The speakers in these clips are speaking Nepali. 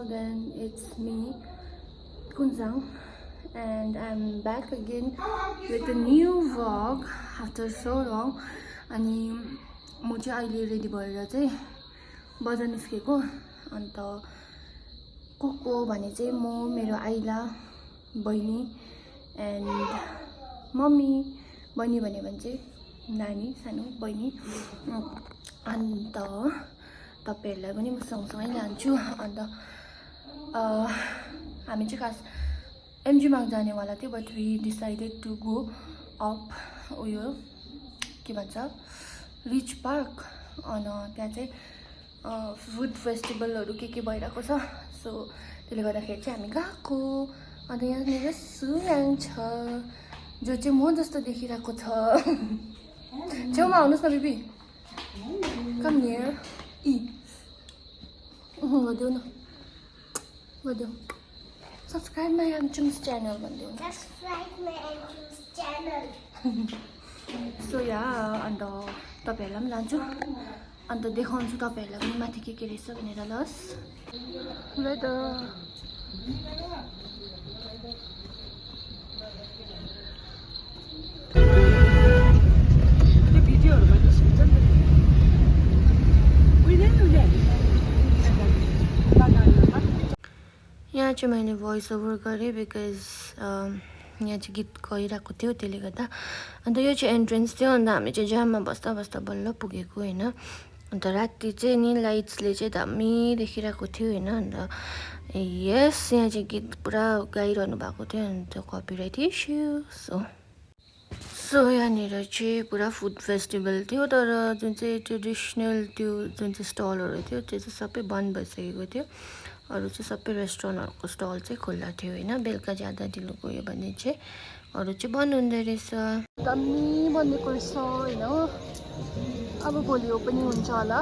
then it's me, Kunzang, and I'm back again with a new vlog after so long. अनि म चाहिँ अहिले रेडी भएर चाहिँ बजार निस्केको अन्त को भने चाहिँ म मेरो आइला बहिनी एन्ड मम्मी बहिनी भन्यो भने चाहिँ नानी सानो बहिनी अन्त तपाईहरुलाई पनि म सँगसँगै लान्छु अन्त हामी चाहिँ खास एमजी मार्ग जानेवाला थियो but we decided to go up उयो के भन्छ रिच पार्क अनि त्यहाँ चाहिँ फुड फेस्टिभलहरु के भइरहेको छ सो त्यसले गर्दाखेरि चाहिँ हामी गएको अन्त यहाँ मेरो सुयाङ छ जो चाहिँ म जस्तो देखिरहेको छ छेउमा आउनुस् न बेबी कम नियर गरिदेऊ न गरिदेऊ सब्सक्राइब माई एन्ट्रुम्स च्यानल भनिदेऊ सो या अन्त तपाईहरुलाई पनि लान्छु अन्त देखाउँछु तपाईहरुलाई पनि माथि के रहेछ भनेर लस ल त यहाँ चाहिँ मैले भोइस ओभर गरेँ बिकज यहाँ चाहिँ गीत गइरहेको थियो त्यसले गर्दा अन्त यो चाहिँ एन्ट्रेन्स थियो अन्त हामी चाहिँ जाममा बस्दा बस्दा बल्ल पुगेको होइन अन्त राति चाहिँ नि लाइट्सले चाहिँ दामी देखिरहेको थियो होइन अन्त यस यहाँ चाहिँ गीत पुरा गाइरहनु भएको थियो अन्त कपिराइट इस्यु सो यहाँनिर चाहिँ पुरा फुड फेस्टिभल थियो तर जुन चाहिँ ट्रेडिसनल त्यो जुन चाहिँ स्टलहरू थियो त्यो चाहिँ सबै बन्द भइसकेको थियो अरू चाहिँ सबै रेस्टुरेन्टहरूको स्टल चाहिँ खुल्ला थियो होइन बेलुका ज्यादा ढिलो गयो भने चाहिँ अरू चाहिँ बन्द हुँदो रहेछ दामी बनिएको रहेछ होइन अब भोलि पनि हुन्छ होला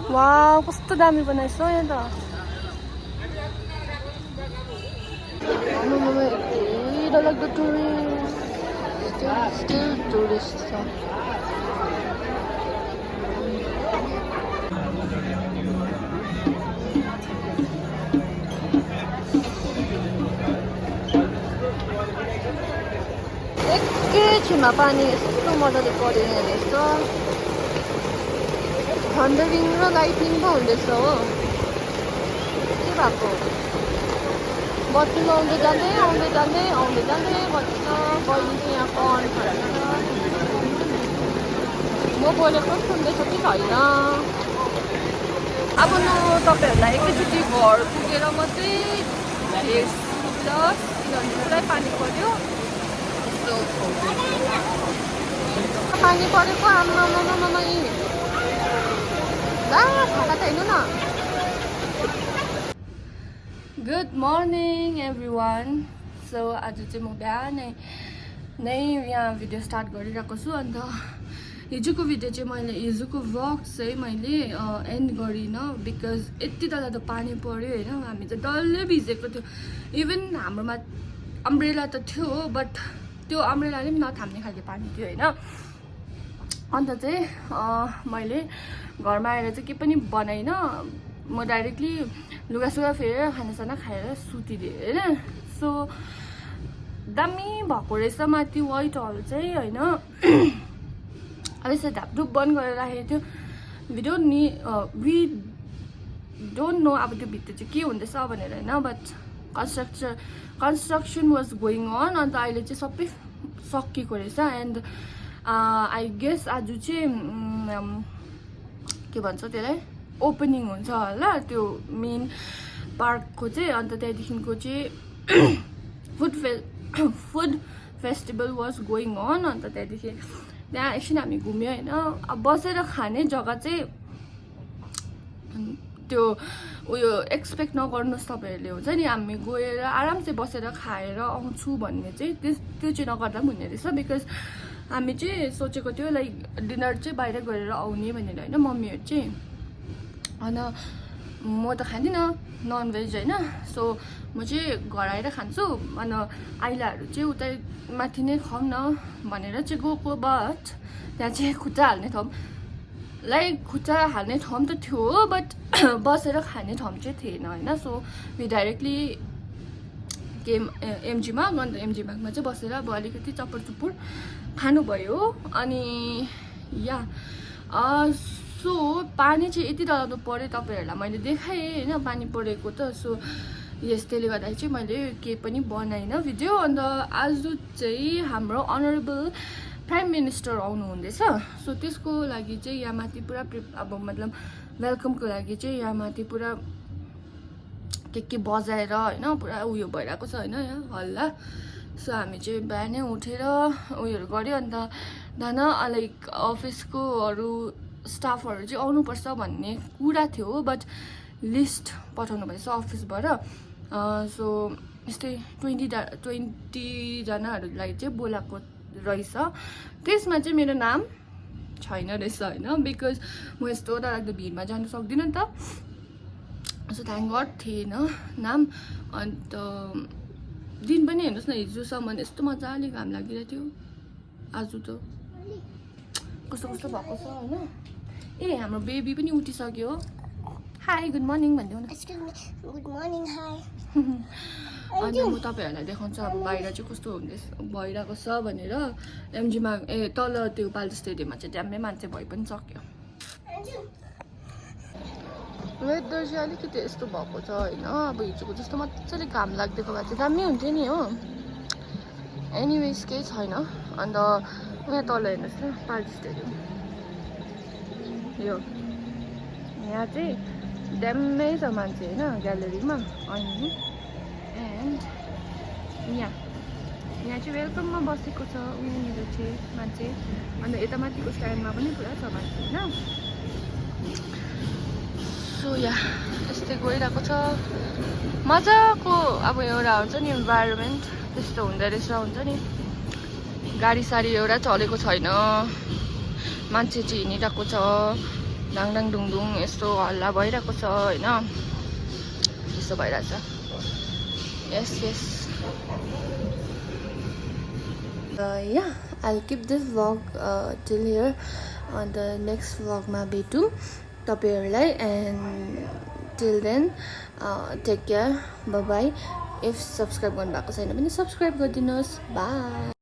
वाउ कस्तो दामी बनाएछ यहाँ त डरलाग्दो टुरिस्ट still tourists छ एकैछिनमा पानी यस्तो मजाले पऱ्यो यहाँ यस्तो थन्डरिङ र लाइटिङ पो हुँदैछ हो के भएको बत्ती आउँदै जाँदै बत्ती छ बहिनी चाहिँ यहाँ कन खान्छ म बोलेको सुन्दैछ कि छैन अब न तपाईहरुलाई एकैचोटि घर पुगेर मात्रै प्लस किनभने पुरै पानी पर्यो पानी परेको आमा ला थाहा छैन न गुड मर्निङ एभ्रिवान सो आज चाहिँ म बिहानै यहाँ भिडियो स्टार्ट गरिरहेको छु अन्त हिजोको भिडियो चाहिँ हिजोको भ्लग चाहिँ मैले एन्ड गरिनँ बिकज यति डरलाग्दो पानी पर्यो होइन हामी चाहिँ डल्लै भिजेको थियो इभन हाम्रोमा अम्ब्रेला त थियो बट त्यो अम्ब्रेलाले पनि नथाम्ने खालको पानी थियो होइन अन्त चाहिँ मैले घरमा आएर चाहिँ के पनि बनाइनँ म डाइरेक्टली लुगासुगा फेरेर खानासाना खाएर सुतिदिएँ होइन सो दामी भएको रहेछ माथि वाइट हल चाहिँ होइन अब यसो ढापढुप बन्द गरेर राखेको थियो वी डोन्ट नो अब त्यो भित्र चाहिँ के हुँदैछ भनेर होइन but construction was going on अन्त अहिले चाहिँ सबै सकिएको रहेछ एन्ड आई गेस आज चाहिँ के भन्छ त्यसलाई ओपनिङ हुन्छ होला त्यो मेन पार्कको चाहिँ अन्त त्यहाँदेखिको चाहिँ food festival was going on अन्त त्यहाँदेखि त्यहाँ एकछिन हामी घुम्यो होइन अब बसेर खाने जग्गा चाहिँ त्यो उयो एक्सपेक्ट नगर्नुहोस् तपाईँहरूले हुन्छ नि हामी गएर आराम चाहिँ बसेर खाएर आउँछु भन्ने चाहिँ त्यो चाहिँ नगर्दा पनि हुने रहेछ बिकज हामी चाहिँ सोचेको थियो लाइक डिनर चाहिँ बाहिर गरेर आउने भनेर होइन मम्मीहरू चाहिँ अन्त म त खाँदिनँ ननभेज होइन सो म चाहिँ घर आएर खान्छु अन्त आइलाहरू चाहिँ उतै माथि नै खाउँ न भनेर चाहिँ गएको बट त्यहाँ चाहिँ खुट्टा हाल्ने ठाउँ लाइक खुट्टा हाल्ने ठाउँ त थियो बट बसेर खाने ठाउँ चाहिँ थिएन होइन सो वी डाइरेक्टली गेम एमजीमा अन्त एमजी मार्गमा चाहिँ बसेर अब अलिकति चप्पर चुप्पुर खानुभयो अनि या सो पानी चाहिँ यति डरलाग्दो पऱ्यो तपाईँहरूलाई मैले देखाएँ होइन पानी परेको त सो यस त्यसले गर्दा चाहिँ मैले केही पनि बनाइनँ भिडियो अन्त आज चाहिँ हाम्रो अनरेबल प्राइम मिनिस्टर आउनुहुँदैछ सो त्यसको लागि चाहिँ यहाँ माथि पुरा अब मतलब वेलकमको लागि चाहिँ यहाँ माथि पुरा के बजाएर होइन पुरा उयो भइरहेको छ होइन यहाँ हल्ला सो हामी चाहिँ बिहानै उठेर उयोहरू गऱ्यो अन्त दाना लाइक अफिसको अरू स्टाफहरू चाहिँ आउनुपर्छ भन्ने कुरा थियो बट लिस्ट पठाउनु भएछ अफिसबाट सो यस्तै 20जनाहरूलाई चाहिँ बोलाएको रहेछ त्यसमा चाहिँ मेरो नाम छैन रहेछ होइन बिकज म यस्तो डरलाग्दो भिडमा जानु सक्दिनँ नि त सो थ्याङ्क गड थिएन नाम अन्त दिन पनि हेर्नुहोस् न हिजोसम्म यस्तो मजाले घाम लागिरहेको थियो आज त कस्तो कस्तो भएको छ होइन ए हाम्रो बेबी पनि उठिसक्यो हाई गुड मर्निङ भनिदेऊ न गुड मर्निङ हाई अनि म तपाईँहरूलाई देखाउँछु अब बाहिर चाहिँ कस्तो हुँदैछ भइरहेको छ भनेर एमजीमा तल त्यो पाल्टो स्टेडियममा चाहिँ ड्याम्मै मान्छे भइ पनि सक्यो वेदर चाहिँ अलिकति यस्तो भएको छ होइन अब हिजोको जस्तो मजाले घाम लाग्दिएको भए चाहिँ दामी हुन्थ्यो नि हो एनिवेज केही छैन अन्त यहाँ तल हेर्नुहोस् न पाल्टो स्टेडियम यो यहाँ चाहिँ ड्याम्मै छ मान्छे होइन ग्यालेरीमा अनि एन्ड यहाँ चाहिँ वेलकममा बसेको छ उनीहरू चाहिँ मान्छे अन्त यता माथिको स्ट्यान्डमा पनि पुरा छ मान्छे होइन सो यहाँ यस्तै गइरहेको छ मजाको अब एउटा हुन्छ नि इन्भाइरोमेन्ट त्यस्तो हुँदो रहेछ हुन्छ नि गाडी साडी एउटा चलेको छैन मान्छे चाहिँ हिँडिरहेको छ डाङडाङ डुङडुङ यस्तो हल्ला भइरहेको छ होइन यस्तो भइरहेछ yes yeah I'll keep this vlog till here on the next vlog ma भेटौँ तपाईहरुलाई and till then take care bye bye if subscribe गर्नु भएको छैन भने subscribe गरिदिनुस् bye